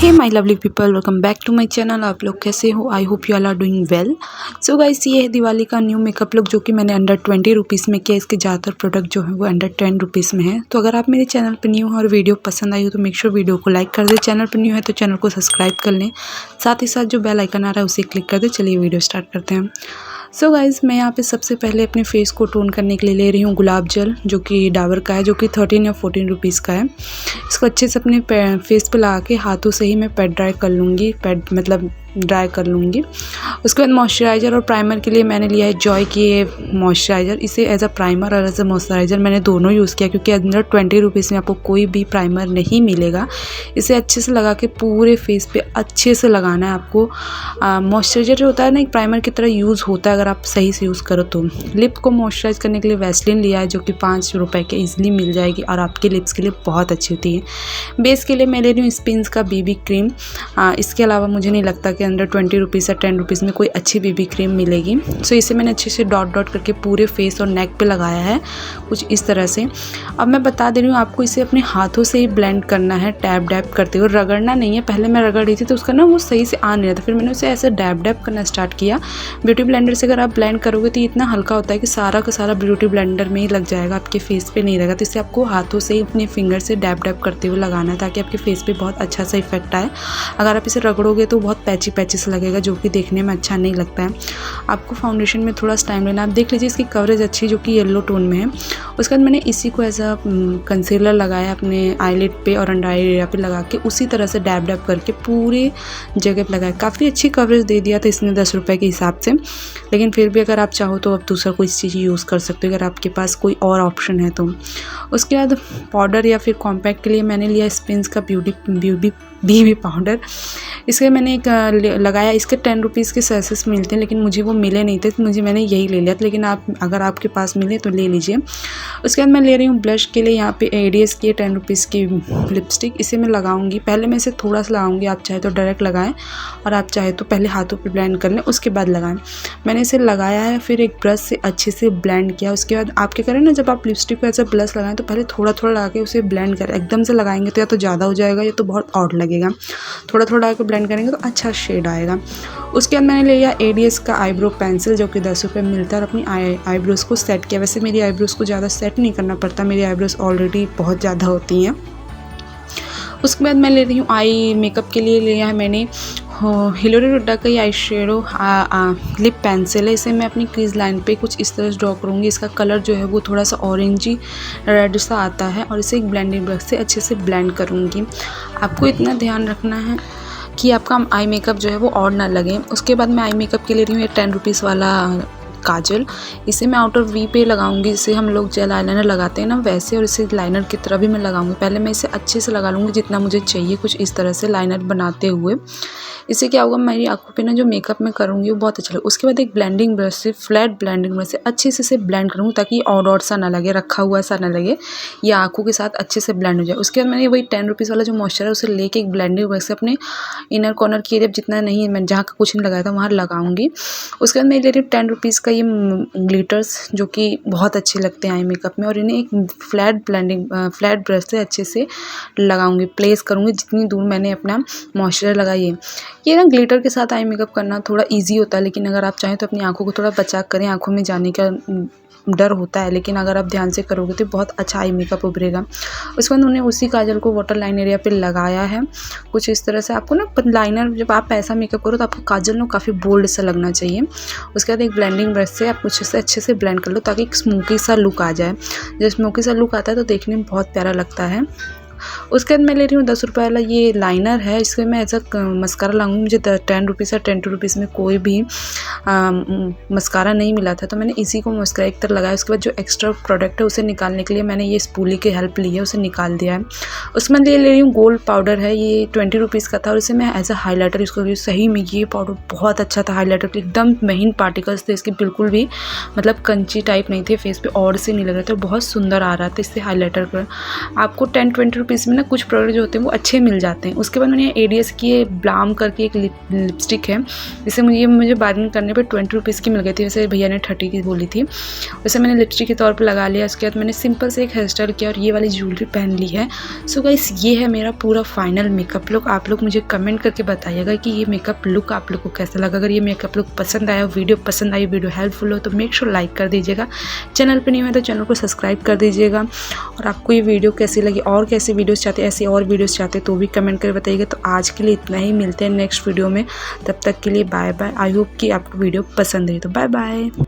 Hey my lovely people, welcome back to my channel. आप लोग कैसे हो? I hope you all are doing well. So guys, ये है दिवाली का न्यू मेकअप लुक जो कि मैंने अंडर 20 रुपीज़ में किया। इसके ज़्यादातर प्रोडक्ट जो है वो अंडर 10 रुपीज़ में है। तो अगर आप मेरे चैनल पर न्यू हो और वीडियो पसंद आई हो तो मेक श्योर वीडियो को लाइक कर दे। चैनल पर न्यू है तो चैनल को सब्सक्राइब कर लें, साथ ही साथ जो बेल आइकन आ रहा है उसे क्लिक कर दे। चलिए वीडियो स्टार्ट करते हैं। सो गाइज़, मैं यहाँ पे सबसे पहले अपने फेस को टोन करने के लिए ले रही हूँ गुलाब जल, जो कि डाबर का है, जो कि 13 या 14 रुपीज़ का है। इसको अच्छे से अपने फेस पे लगा के हाथों से ही मैं पैड ड्राई कर लूँगी, ड्राई कर लूँगी। उसके बाद मॉइस्चराइज़र और प्राइमर के लिए मैंने लिया है जॉय की ये मॉइस्चराइज़र। इसे एज अ प्राइमर और एज अ मॉइस्चराइज़र मैंने दोनों यूज़ किया, क्योंकि अंदर 20 रुपीज़ में आपको कोई भी प्राइमर नहीं मिलेगा। इसे अच्छे से लगा के पूरे फेस पे अच्छे से लगाना है आपको। मॉइस्चराइज़र जो होता है ना, एक प्राइमर की तरह यूज़ होता है अगर आप सही से यूज़ करो तो। लिप को मॉइस्चराइज़ करने के लिए वैसलीन लिया है, जो कि 5 रुपए के ईजिली मिल जाएगी और आपके लिप्स के लिए बहुत अच्छी होती है। बेस के लिए मैं ले रही हूँ स्पिन्स का बीबी क्रीम। इसके अलावा मुझे नहीं लगता कि अंडर 20 रुपीज़ या 10 रुपीज़ में कोई अच्छी बीबी क्रीम मिलेगी। सो इसे मैंने अच्छे से डॉट डॉट करके पूरे फेस और नेक पे लगाया है, कुछ इस तरह से। अब मैं बता दे रही हूँ आपको, इसे अपने हाथों से ही ब्लेंड करना है, टैप डैप करते हुए, रगड़ना नहीं है। पहले मैं रगड़ रही थी तो उसका ना वो सही से आ नहीं रहा था, फिर मैंने उसे ऐसे डैप डैप करना स्टार्ट किया। ब्यूटी ब्लेंडर से अगर आप ब्लेंड करोगे तो ये इतना हल्का होता है कि सारा का सारा ब्यूटी ब्लेंडर में ही लग जाएगा, आपके फेस पे नहीं रहेगा। तो इसे आपको हाथों से ही अपने फिंगर से डैप डैप करते हुए लगाना है, ताकि आपके फेस पे बहुत अच्छा सा इफेक्ट आए। अगर आप इसे रगड़ोगे तो बहुत पैची पैची से लगेगा, जो कि देखने में अच्छा नहीं लगता है। आपको फाउंडेशन में थोड़ा सा टाइम लेना। आप देख लीजिए इसकी कवरेज अच्छी, जो कि येलो टोन में है। उसके बाद मैंने इसी को एज अ कंसीलर लगाया अपने आईलिड पे और अंडर आई एरिया पे लगा के, उसी तरह से डैप डैप करके पूरे जगह पे लगाया। काफ़ी अच्छी कवरेज दे दिया था इसने 10 रुपये के हिसाब से, लेकिन फिर भी अगर आप चाहो तो आप दूसरा कोई चीज़ यूज़ कर सकते हो, अगर आपके पास कोई और ऑप्शन है तो। उसके बाद पाउडर या फिर कॉम्पैक्ट के लिए मैंने लिया स्पिन्स का बीबी पाउडर। इसके मैंने एक लगाया। इसके 10 रुपीज़ के सैशेस मिलते हैं, लेकिन मुझे वो मिले नहीं थे तो मैंने यही ले लिया था, लेकिन आप अगर आपके पास मिले तो ले लीजिए। उसके बाद मैं ले रही हूँ ब्लश के लिए यहाँ पे एडीएस की 10 रुपीज़ की लिपस्टिक। इसे मैं लगाऊंगी। पहले मैं इसे थोड़ा सा लगाऊंगी, आप चाहे तो डायरेक्ट लगाएं और आप चाहे तो पहले हाथों पे ब्लेंड कर लें, उसके बाद लगाएं। मैंने इसे लगाया है, फिर एक ब्रश से अच्छे से ब्लेंड किया। उसके बाद आप क्या करें ना, जब आप लिपस्टिक को ऐसा ब्लश लगाएं तो पहले थोड़ा थोड़ा लगा के उसे ब्लेंड करें। एकदम से लगाएंगे तो या तो ज़्यादा हो जाएगा या तो बहुत ऑड लगेगा। थोड़ा थोड़ा आके ब्लेंड करेंगे तो अच्छा शेड आएगा। उसके बाद मैंने लिया एडीएस का आईब्रो पेंसिल, जो कि 10 रुपये मिलता है, और अपनी आईब्रोज़ को सेट किया। वैसे मेरी आईब्रोज़ को ज़्यादा सेट नहीं करना पड़ता, मेरी आईब्रोज़ ऑलरेडी बहुत ज़्यादा होती हैं। उसके बाद मैं ले रही हूँ आई मेकअप के लिए लिया है मैंने हिलोरी रुड्डा का ये आई शेडो लिप पेंसिल है। इसे मैं अपनी क्रीज लाइन पे कुछ इस तरह से ड्रॉ करूँगी। इसका कलर जो है वो थोड़ा सा ऑरेंजी रेड सा आता है, और इसे एक ब्लेंडिंग ब्रश से अच्छे से ब्लेंड करूँगी। आपको इतना ध्यान रखना है कि आपका आई मेकअप जो है वो और ना लगे। उसके बाद मैं आई मेकअप के ले रही हूँ ये 10 रुपीज़ वाला काजल। इसे मैं आउटर वी पे लगाऊंगी, जिसे हम लोग जेल आईलाइनर लगाते हैं ना वैसे, और इसे लाइनर की तरह भी मैं लगाऊंगी। पहले मैं इसे अच्छे से लगा लूँगी जितना मुझे चाहिए, कुछ इस तरह से लाइनर बनाते हुए। इससे क्या होगा, मेरी आंखों पे ना जो मेकअप मैं करूँगी वो बहुत अच्छा लगेगा। उसके बाद एक ब्लेंडिंग ब्रश से, फ्लैट ब्लेंडिंग ब्रश से अच्छे से इसे ब्लेंड करूँगी, ताकि ऑड ऑड सा ना लगे, रखा हुआ सा ना लगे, ये आंखों के साथ अच्छे से ब्लेंड हो जाए। उसके बाद मैंने वही 10 रुपीज़ वाला जो मॉइस्चर है उसे लेके एक ब्लेंडिंग ब्रश से अपने इनर कॉर्नर की एरिया जितना नहीं, मैं जहाँ का कुछ नहीं लगाया था वहाँ लगाऊंगी। उसके बाद मैं ले रही हूँ 10 रुपीज़ का ये ग्लिटर्स, जो कि बहुत अच्छे लगते हैं आई मेकअप में, और इन्हें एक फ्लैट ब्रश से अच्छे से लगाऊंगी, प्लेस करूँगी जितनी दूर मैंने अपना मॉइस्चर लगाई है। ये ना ग्लिटर के साथ आई मेकअप करना थोड़ा इजी होता है, लेकिन अगर आप चाहें तो अपनी आंखों को थोड़ा बचा करें। आंखों में जाने का डर होता है, लेकिन अगर आप ध्यान से करोगे तो बहुत अच्छा आई मेकअप उभरेगा। उसके बाद उन्हें उसी काजल को वाटर लाइन एरिया पे लगाया है, कुछ इस तरह से। आपको ना लाइनर, जब आप ऐसा मेकअप करो तो आपको काजल ना काफ़ी बोल्ड सा लगना चाहिए। उसके बाद एक ब्लेंडिंग ब्रश से आप कुछ से अच्छे से ब्लेंड कर लो, ताकि एक स्मोकी सा लुक आ जाए। जब स्मोकी सा लुक आता है तो देखने में बहुत प्यारा लगता है। उसके बाद मैं ले रही हूँ 10 रुपये वाला ये लाइनर है। इसमें मैं ऐसा मस्कारा लगाऊंगी। मुझे 10 रुपीज़ या 10 रुपीज़ में कोई भी मस्कारा नहीं मिला था, तो मैंने इसी को मस्कारा एक तरह लगाया। उसके बाद जो एक्स्ट्रा प्रोडक्ट है उसे निकालने के लिए मैंने ये स्पूली की हेल्प ली है, उसे निकाल दिया है। उसमें ले रही हूँ गोल्ड पाउडर है, ये 20 रुपीज़ का था, और इसे मैं एज अ हाईलाइटर यूज़ कर रही हूँ। सही में ये पाउडर बहुत अच्छा था हाईलाइटर के, एकदम महीन पार्टिकल्स थे इसके, बिल्कुल भी मतलब कंची टाइप नहीं थे, फेस पे और से नहीं लग रहे थे, बहुत सुंदर आ रहा था इससे हाईलाइटर कर। आपको 10-20 रुपीज़ रुपीज़ में ना कुछ प्रोडक्ट जो होते हैं वो अच्छे मिल जाते हैं। उसके बाद मैंने एडीएस की ये ब्लाम करके एक लिपस्टिक है, जिसे मुझे बार्गेनिंग करने पे 20 रुपीज़ की मिल गई थी। वैसे भैया ने 30 की बोली थी। वैसे मैंने लिपस्टिक के तौर पर लगा लिया। उसके बाद मैंने सिंपल से एक हेयर स्टाइल किया और ये वाली ज्वेलरी पहन ली है। सो गाइस ये है मेरा पूरा फाइनल मेकअप लुक। आप लोग मुझे कमेंट करके बताइएगा कि ये मेकअप लुक आप लोग को कैसा लगा। अगर ये मेकअप लुक पसंद आया, वीडियो पसंद आई, वीडियो हेल्पफुल हो तो मेक श्योर लाइक कर दीजिएगा। चैनल पर नहीं है तो चैनल को सब्सक्राइब कर दीजिएगा। और आपको ये वीडियो कैसी लगी और कैसे वीडियोस चाहते हैं, ऐसी और वीडियोस चाहते हैं तो भी कमेंट करके बताइएगा। तो आज के लिए इतना ही, मिलते हैं नेक्स्ट वीडियो में। तब तक के लिए बाय बाय। आई होप कि आपको वीडियो पसंद आई। तो बाय बाय।